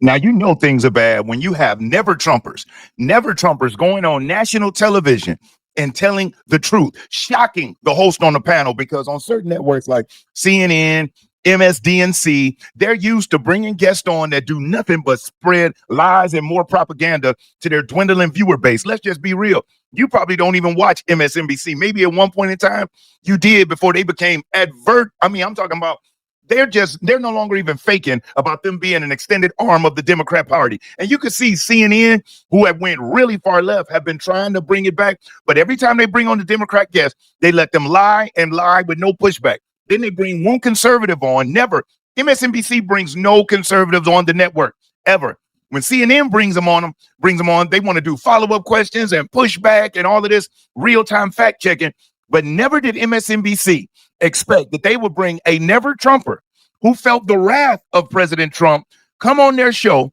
Now, you know things are bad when you have never Trumpers going on national television and telling the truth, shocking the host on the panel, because on certain networks like CNN, MSDNC, they're used to bringing guests on that do nothing but spread lies and more propaganda to their dwindling viewer base. Let's just be real. You probably don't even watch MSNBC. Maybe at one point in time you did before they became advert. I mean, I'm talking about they're no longer even faking about them being an extended arm of the Democrat Party. And you can see CNN, who have went really far left, have been trying to bring it back. But every time they bring on the Democrat guests, they let them lie and lie with no pushback. Then they bring one conservative on. Never. MSNBC brings no conservatives on the network ever. When CNN brings them on, they want to do follow-up questions and pushback and all of this real-time fact-checking. But never did MSNBC expect that they would bring a never Trumper who felt the wrath of President Trump come on their show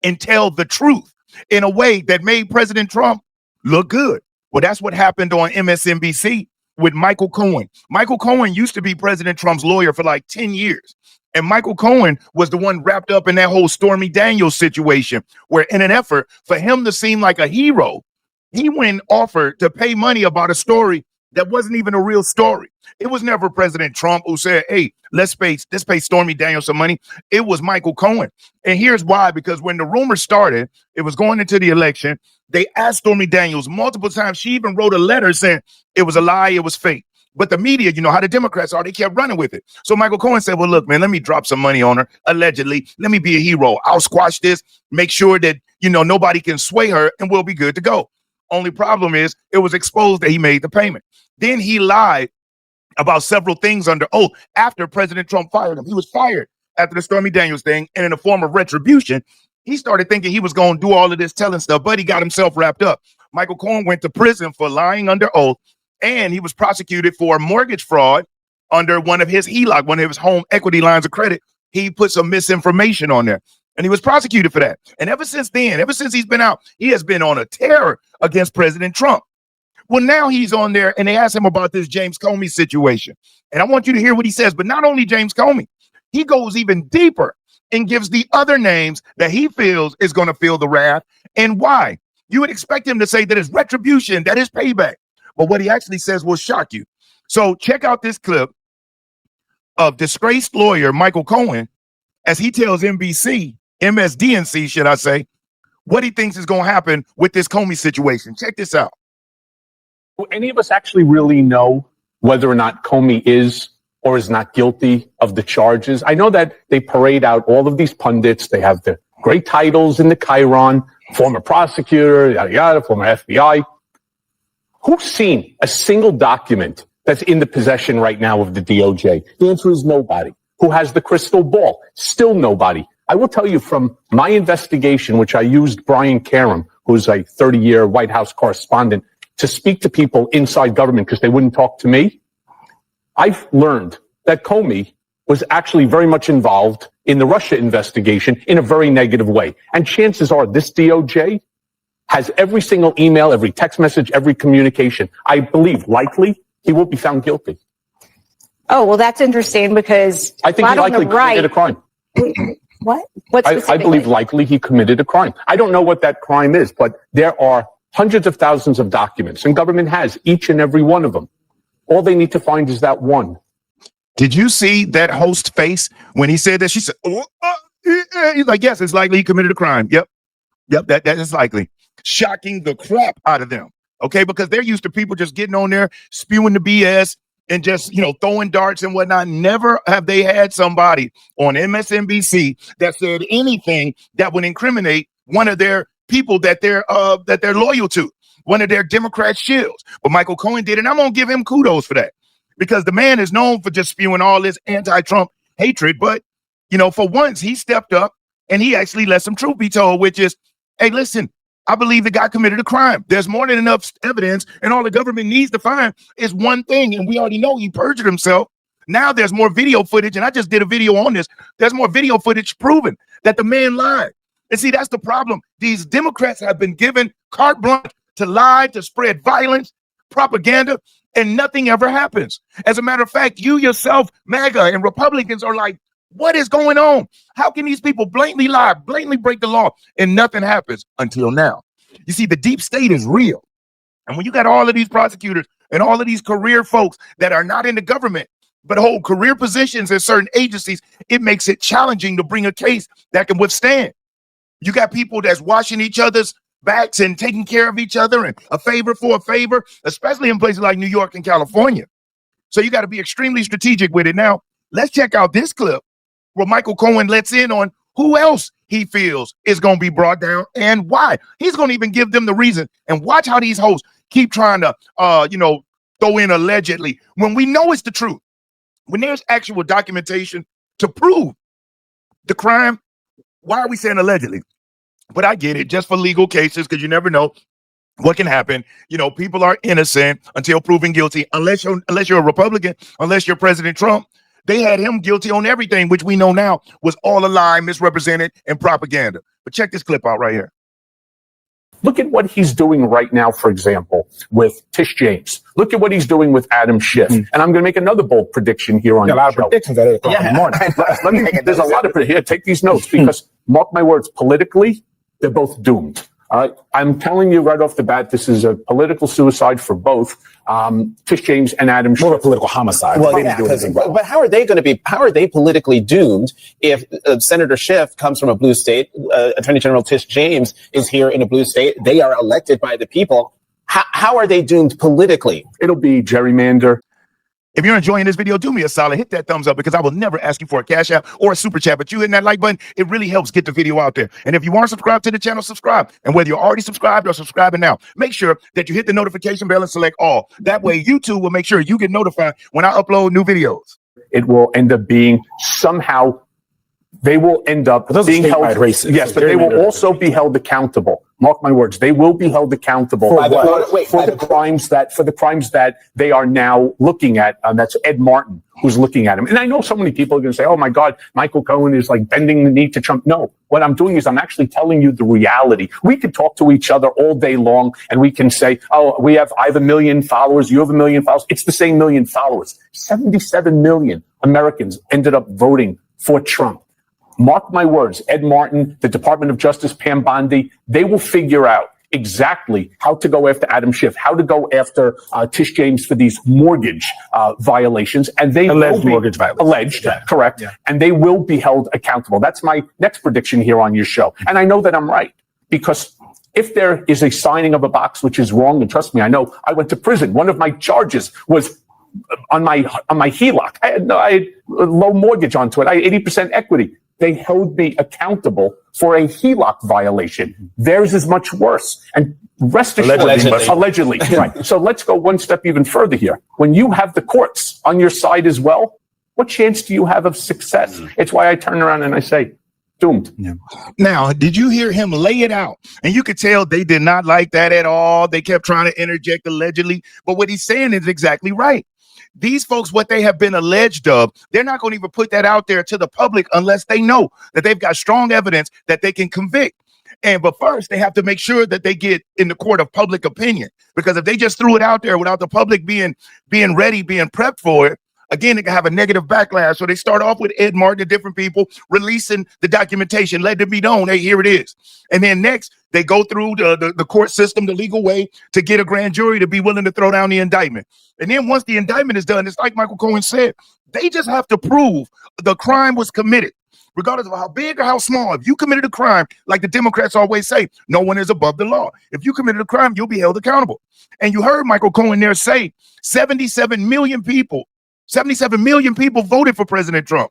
and tell the truth in a way that made President Trump look good. Well, that's what happened on MSNBC with Michael Cohen. Michael Cohen used to be President Trump's lawyer for like 10 years. And Michael Cohen was the one wrapped up in that whole Stormy Daniels situation, where in an effort for him to seem like a hero, he went and offered to pay money about a story that wasn't even a real story. It was never President Trump who said, hey, let's pay Stormy Daniels some money. It was Michael Cohen. And here's why, because when the rumor started, it was going into the election. They asked Stormy Daniels multiple times. She even wrote a letter saying it was a lie, it was fake. But the media, you know how the Democrats are, they kept running with it. So Michael Cohen said, well, look, man, let me drop some money on her, allegedly. Let me be a hero. I'll squash this, make sure that, nobody can sway her, and we'll be good to go. Only problem is it was exposed that he made the payment. Then he lied about several things under oath after President Trump fired him. He was fired after the Stormy Daniels thing, and in a form of retribution, he started thinking he was going to do all of this telling stuff, but he got himself wrapped up. Michael Cohen went to prison for lying under oath, and he was prosecuted for mortgage fraud under one of his HELOC, one of his home equity lines of credit. He put some misinformation on there, and he was prosecuted for that. And ever since then, ever since he's been out, he has been on a terror against President Trump. Well, now he's on there, and they asked him about this James Comey situation. And I want you to hear what he says, but not only James Comey, he goes even deeper and gives the other names that he feels is going to feel the wrath and why. You would expect him to say that it's retribution, that is payback. But what he actually says will shock you. So check out this clip of disgraced lawyer Michael Cohen as he tells MSDNC, should I say, what he thinks is going to happen with this Comey situation. Check this out. Do any of us actually really know whether or not Comey is or is not guilty of the charges? I know that they parade out all of these pundits. They have the great titles in the Chiron, former prosecutor, yada, yada, former FBI. Who's seen a single document that's in the possession right now of the DOJ? The answer is nobody. Who has the crystal ball? Still nobody. I will tell you from my investigation, which I used Brian Karem, who's a 30-year White House correspondent, to speak to people inside government because they wouldn't talk to me. I've learned that Comey was actually very much involved in the Russia investigation in a very negative way. And chances are this DOJ has every single email, every text message, every communication. I believe likely he will be found guilty. Oh, well, that's interesting because I think he likely committed a crime. What? What I believe likely he committed a crime. I don't know what that crime is, but there are hundreds of thousands of documents, and government has each and every one of them. All they need to find is that one. Did you see that host face when he said that? She said, he's like, yes, it's likely he committed a crime. Yep, that is likely. Shocking the crap out of them, okay? Because they're used to people just getting on there, spewing the BS, and just, throwing darts and whatnot. Never have they had somebody on MSNBC that said anything that would incriminate one of their people that they're loyal to, one of their Democrat shills. But Michael Cohen did, and I'm gonna give him kudos for that, because the man is known for just spewing all this anti-Trump hatred. But for once, he stepped up and he actually let some truth be told, which is, hey, listen, I believe the guy committed a crime. There's more than enough evidence, and all the government needs to find is one thing, and we already know he perjured himself. Now there's more video footage, and I just did a video on this. There's more video footage proving that the man lied. And see, that's the problem. These Democrats have been given carte blanche to lie, to spread violence, propaganda, and nothing ever happens. As a matter of fact, you yourself, MAGA and Republicans, are like What is going on? How can these people blatantly lie, blatantly break the law, and nothing happens until now? You see, the deep state is real. And when you got all of these prosecutors and all of these career folks that are not in the government, but hold career positions in certain agencies, it makes it challenging to bring a case that can withstand. You got people that's washing each other's backs and taking care of each other and a favor for a favor, especially in places like New York and California. So you got to be extremely strategic with it. Now, let's check out this clip where Michael Cohen lets in on who else he feels is going to be brought down and why. He's going to even give them the reason. And watch how these hosts keep trying to, throw in allegedly when we know it's the truth. When there's actual documentation to prove the crime, why are we saying allegedly? But I get it, just for legal cases, because you never know what can happen. People are innocent until proven guilty, unless you're a Republican, unless you're President Trump. They had him guilty on everything, which we know now was all a lie, misrepresented, and propaganda. But check this clip out right here. Look at what he's doing right now, for example, with Tish James. Look at what he's doing with Adam Schiff. And I'm going to make another bold prediction here on the show. A lot of predictions at 8 o'clock in the morning. There's a lot of predictions. Here, take these notes, because mark my words, politically, they're both doomed. All right. I'm telling you right off the bat, this is a political suicide for both Tish James and Adam Schiff. More of a political homicide. Well, yeah, but how are they politically doomed if Senator Schiff comes from a blue state, Attorney General Tish James is here in a blue state, they are elected by the people. How are they doomed politically? It'll be gerrymander. If you're enjoying this video, do me a solid, hit that thumbs up, because I will never ask you for a cash app or a super chat, but you hitting that like button, it really helps get the video out there. And if you aren't subscribed to the channel, subscribe. And whether you're already subscribed or subscribing now, make sure that you hit the notification bell and select all. That way YouTube will make sure you get notified when I upload new videos. It will end up being somehow, they will end up being held racist. Yes, but they will also be held accountable. Mark my words, they will be held accountable for the crimes that they are now looking at. That's Ed Martin who's looking at him. And I know so many people are going to say, oh my God, Michael Cohen is like bending the knee to Trump. No, what I'm doing is I'm actually telling you the reality. We could talk to each other all day long and we can say, oh, I have 1 million followers, you have 1 million followers. It's the same 1 million followers. 77 million Americans ended up voting for Trump. Mark my words, Ed Martin, the Department of Justice, Pam Bondi, they will figure out exactly how to go after Adam Schiff, how to go after Tish James for these mortgage violations. And they alleged mortgage violations. Alleged, yeah. Correct. Yeah. And they will be held accountable. That's my next prediction here on your show. And I know that I'm right, because if there is a signing of a box which is wrong, and trust me, I know, I went to prison. One of my charges was on my HELOC. I had a low mortgage onto it. I had 80% equity. They held me accountable for a HELOC violation. Theirs is much worse. And rest assured, allegedly. Right. So let's go one step even further here. When you have the courts on your side as well, what chance do you have of success? It's why I turn around and I say, doomed. Yeah. Now, did you hear him lay it out? And you could tell they did not like that at all. They kept trying to interject allegedly. But what he's saying is exactly right. These folks, what they have been alleged of, they're not going to even put that out there to the public unless they know that they've got strong evidence that they can convict. But first, they have to make sure that they get in the court of public opinion, because if they just threw it out there without the public being ready, being prepped for it, again, it can have a negative backlash. So they start off with Ed Martin and different people releasing the documentation, let it be known, hey, here it is. And then next, they go through the court system, the legal way, to get a grand jury to be willing to throw down the indictment. And then once the indictment is done, it's like Michael Cohen said, they just have to prove the crime was committed, regardless of how big or how small. If you committed a crime, like the Democrats always say, no one is above the law. If you committed a crime, you'll be held accountable. And you heard Michael Cohen there say 77 million people voted for President Trump.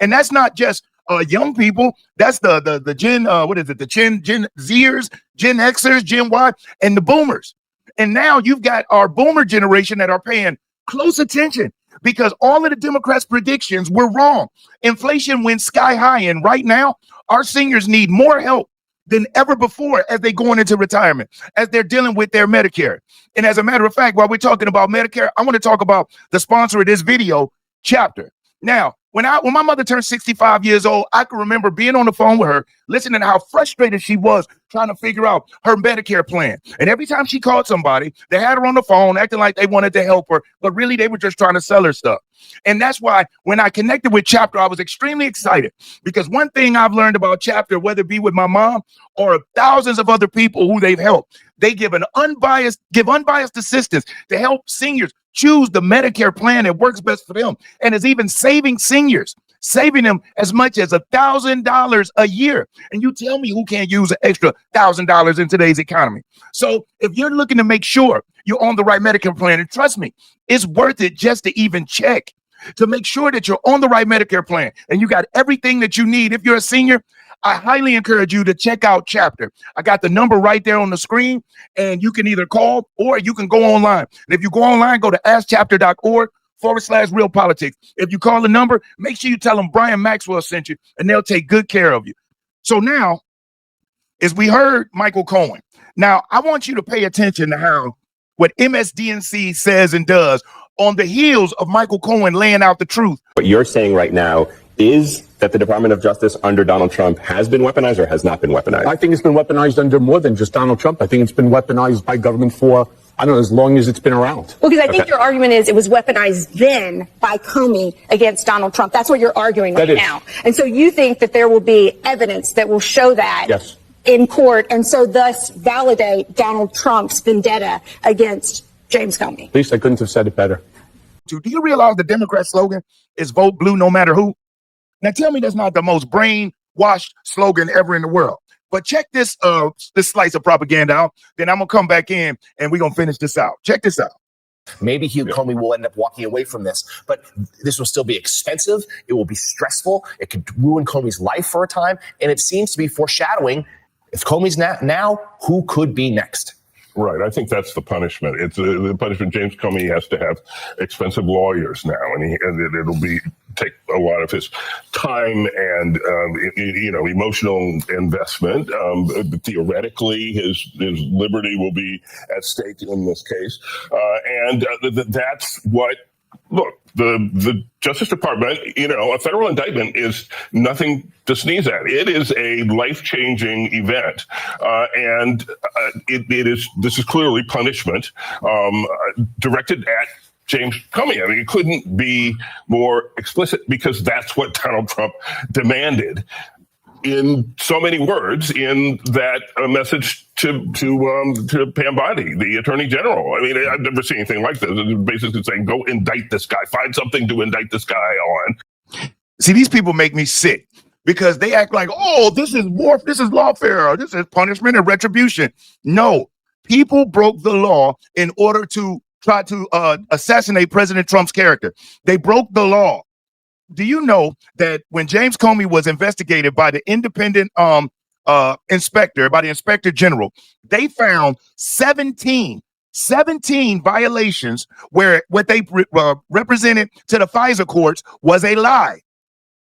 And that's not just young people. That's the Gen, the Gen Zers, Gen Xers, Gen Y, and the boomers. And now you've got our boomer generation that are paying close attention, because all of the Democrats' predictions were wrong. Inflation went sky high. And right now, our seniors need more help than ever before as they going into retirement, as they're dealing with their Medicare. And as a matter of fact, while we're talking about Medicare, I want to talk about the sponsor of this video, Chapter. Now, When my mother turned 65 years old, I can remember being on the phone with her, listening to how frustrated she was trying to figure out her Medicare plan. And every time she called somebody, they had her on the phone acting like they wanted to help her, but really they were just trying to sell her stuff. And that's why when I connected with Chapter, I was extremely excited, because one thing I've learned about Chapter, whether it be with my mom or thousands of other people who they've helped, they give unbiased assistance to help seniors choose the Medicare plan that works best for them, and is even saving seniors, saving them as much as $1,000 a year. And you tell me who can't use an extra $1,000 in today's economy. So if you're looking to make sure you're on the right Medicare plan, and trust me, it's worth it just to even check to make sure that you're on the right Medicare plan and you got everything that you need. If you're a senior, I highly encourage you to check out Chapter. I got the number right there on the screen, and you can either call or you can go online. And if you go online, go to askchapter.org/real politics. If you call the number, make sure you tell them Brian Maxwell sent you, and they'll take good care of you. So now, as we heard Michael Cohen, now I want you to pay attention to how what MSDNC says and does on the heels of Michael Cohen laying out the truth. What you're saying right now is that the Department of Justice under Donald Trump has been weaponized or has not been weaponized? I think it's been weaponized under more than just Donald Trump. I think it's been weaponized by government for, I don't know, as long as it's been around. Well, because I think your argument is it was weaponized then by Comey against Donald Trump. That's what you're arguing right now. And so you think that there will be evidence that will show that Yes. in court, and so thus validate Donald Trump's vendetta against James Comey. At least I couldn't have said it better. Do you realize the Democrat slogan is vote blue no matter who? Now tell me that's not the most brainwashed slogan ever in the world. But check this slice of propaganda out. Then I'm gonna come back in and we're gonna finish this out. Check this out. Maybe Hugh Comey will end up walking away from this, but this will still be expensive. It will be stressful. It could ruin Comey's life for a time. And it seems to be foreshadowing, if Comey's now, who could be next? Right. I think that's the punishment. It's the punishment. James Comey has to have expensive lawyers now, and it'll take a lot of his time and emotional investment. Theoretically, his liberty will be at stake in this case, and that's what. Look, the Justice Department, a federal indictment is nothing to sneeze at. It is a life-changing event, and this is clearly punishment directed at James Comey. I mean, it couldn't be more explicit, because that's what Donald Trump demanded in so many words in that message to Pam Bondi, the Attorney General. I mean, I've never seen anything like this. It's basically saying, go indict this guy, find something to indict this guy on. See, these people make me sick, because they act like, oh, this is lawfare, this is punishment and retribution. No, people broke the law in order to try to assassinate President Trump's character. They broke the law. Do you know that when James Comey was investigated by the independent inspector, by the Inspector General, they found 17 violations where what they represented to the FISA courts was a lie.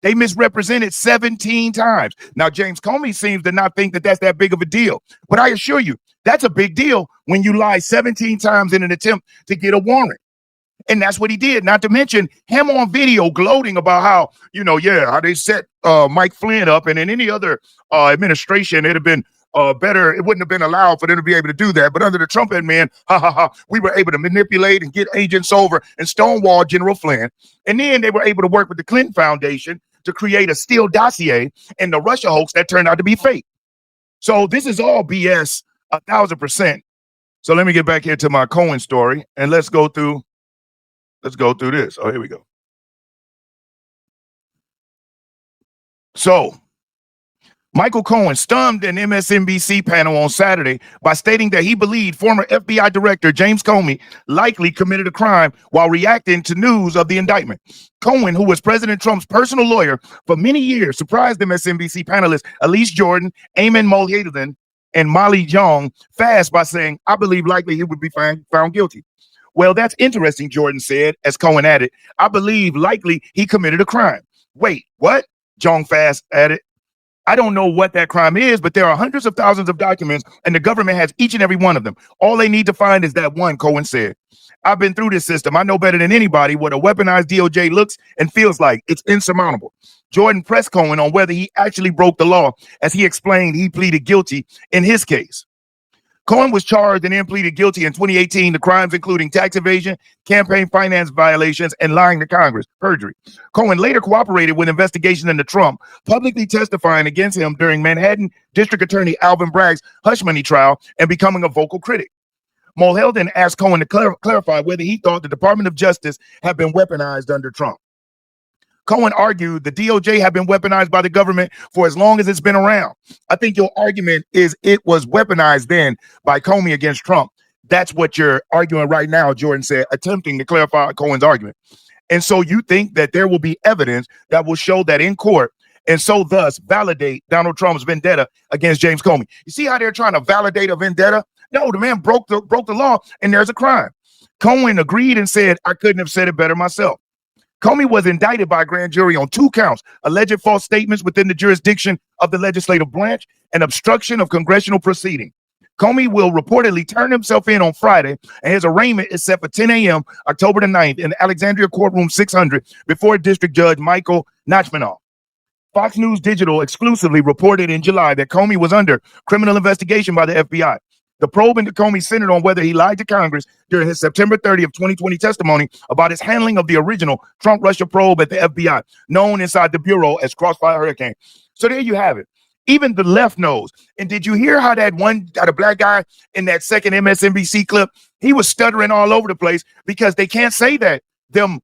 They misrepresented 17 times. Now, James Comey seems to not think that that's that big of a deal. But I assure you, that's a big deal when you lie 17 times in an attempt to get a warrant. And that's what he did, not to mention him on video gloating about how, how they set Mike Flynn up. And in any other administration, it'd have been better. It wouldn't have been allowed for them to be able to do that. But under the Trump admin, we were able to manipulate and get agents over and stonewall General Flynn. And then they were able to work with the Clinton Foundation to create a Steele dossier and the Russia hoax that turned out to be fake. So this is all BS, 1,000%. So let me get back here to my Cohen story, and let's go through this. Oh, here we go. So Michael Cohen stunned an MSNBC panel on Saturday by stating that he believed former FBI Director James Comey likely committed a crime while reacting to news of the indictment. Cohen, who was President Trump's personal lawyer for many years, surprised MSNBC panelists Elise Jordan, Eamon Mulhalen, and Molly Young fast by saying, I believe likely he would be found guilty. Well, that's interesting, Jordan said, as Cohen added, I believe likely he committed a crime. Wait, what? Jong fast added. I don't know what that crime is, but there are hundreds of thousands of documents, and the government has each and every one of them. All they need to find is that one, Cohen said. I've been through this system. I know better than anybody what a weaponized DOJ looks and feels like. It's insurmountable. Jordan pressed Cohen on whether he actually broke the law, as he explained he pleaded guilty in his case. Cohen was charged and then pleaded guilty in 2018 to crimes including tax evasion, campaign finance violations, and lying to Congress, perjury. Cohen later cooperated with investigations into Trump, publicly testifying against him during Manhattan District Attorney Alvin Bragg's hush money trial and becoming a vocal critic. Mulhall then asked Cohen to clarify whether he thought the Department of Justice had been weaponized under Trump. Cohen argued the DOJ had been weaponized by the government for as long as it's been around. I think your argument is it was weaponized then by Comey against Trump. That's what you're arguing right now, Jordan said, attempting to clarify Cohen's argument. And so you think that there will be evidence that will show that in court and so thus validate Donald Trump's vendetta against James Comey. You see how they're trying to validate a vendetta? No, the man broke the law and there's a crime. Cohen agreed and said, I couldn't have said it better myself. Comey was indicted by a grand jury on 2 counts, alleged false statements within the jurisdiction of the legislative branch and obstruction of congressional proceeding. Comey will reportedly turn himself in on Friday, and his arraignment is set for 10 a.m. October the 9th in Alexandria Courtroom 600 before District Judge Michael Nachmanoff. Fox News Digital exclusively reported in July that Comey was under criminal investigation by the FBI. The probe into Comey centered on whether he lied to Congress during his September 30th, 2020 testimony about his handling of the original Trump-Russia probe at the FBI, known inside the Bureau as Crossfire Hurricane. So there you have it. Even the left knows. And did you hear how that black guy in that second MSNBC clip, he was stuttering all over the place because they can't say that them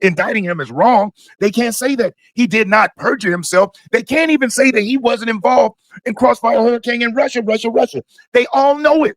indicting him is wrong. They can't say that he did not perjure himself. They can't even say that he wasn't involved in Crossfire Hurricane in Russia. They all know it.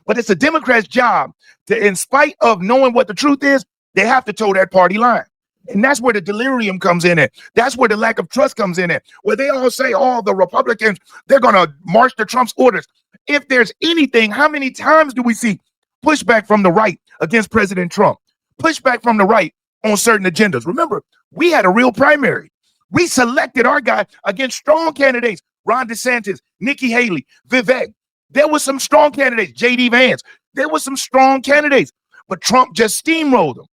But it's a Democrat's job to, in spite of knowing what the truth is, they have to toe that party line. And that's where the delirium comes in at. That's where the lack of trust comes in at, where they all say, oh, the Republicans, they're going to march to Trump's orders. If there's anything, how many times do we see pushback from the right against President Trump? Pushback from the right on certain agendas. Remember, we had a real primary. We selected our guy against strong candidates, Ron DeSantis, Nikki Haley, Vivek. There were some strong candidates, J.D. Vance. There were some strong candidates, but Trump just steamrolled them.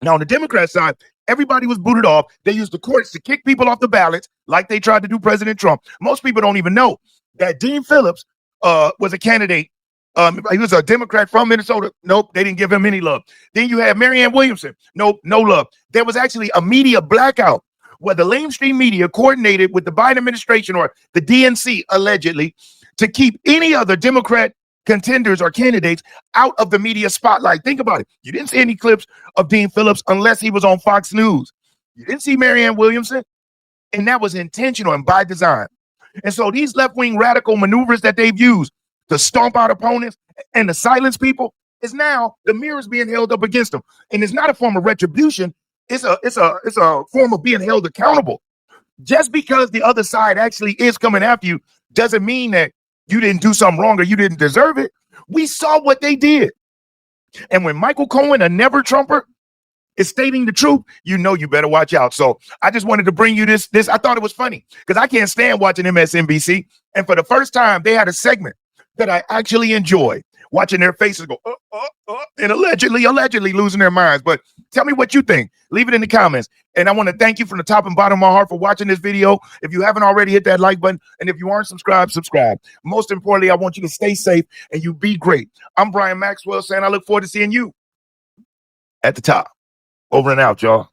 Now, on the Democrat side, everybody was booted off. They used the courts to kick people off the ballots like they tried to do President Trump. Most people don't even know that Dean Phillips was a candidate. He was a Democrat from Minnesota. Nope, they didn't give him any love. Then you have Marianne Williamson. Nope, no love. There was actually a media blackout where the mainstream media coordinated with the Biden administration or the DNC, allegedly, to keep any other Democrat contenders or candidates out of the media spotlight. Think about it. You didn't see any clips of Dean Phillips unless he was on Fox News. You didn't see Marianne Williamson, and that was intentional and by design. And so these left-wing radical maneuvers that they've used to stomp out opponents and to silence people is now the mirrors being held up against them. And it's not a form of retribution. It's a form of being held accountable. Just because the other side actually is coming after you doesn't mean that you didn't do something wrong or you didn't deserve it. We saw what they did. And when Michael Cohen, a never Trumper, is stating the truth, you know you better watch out. So I just wanted to bring you this. I thought it was funny because I can't stand watching MSNBC. And for the first time, they had a segment that I actually enjoy, watching their faces go, and allegedly losing their minds. But tell me what you think. Leave it in the comments. And I want to thank you from the top and bottom of my heart for watching this video. If you haven't already, hit that like button. And if you aren't subscribed, subscribe. Most importantly, I want you to stay safe and you be great. I'm Brian Maxwell saying I look forward to seeing you at the top. Over and out, y'all.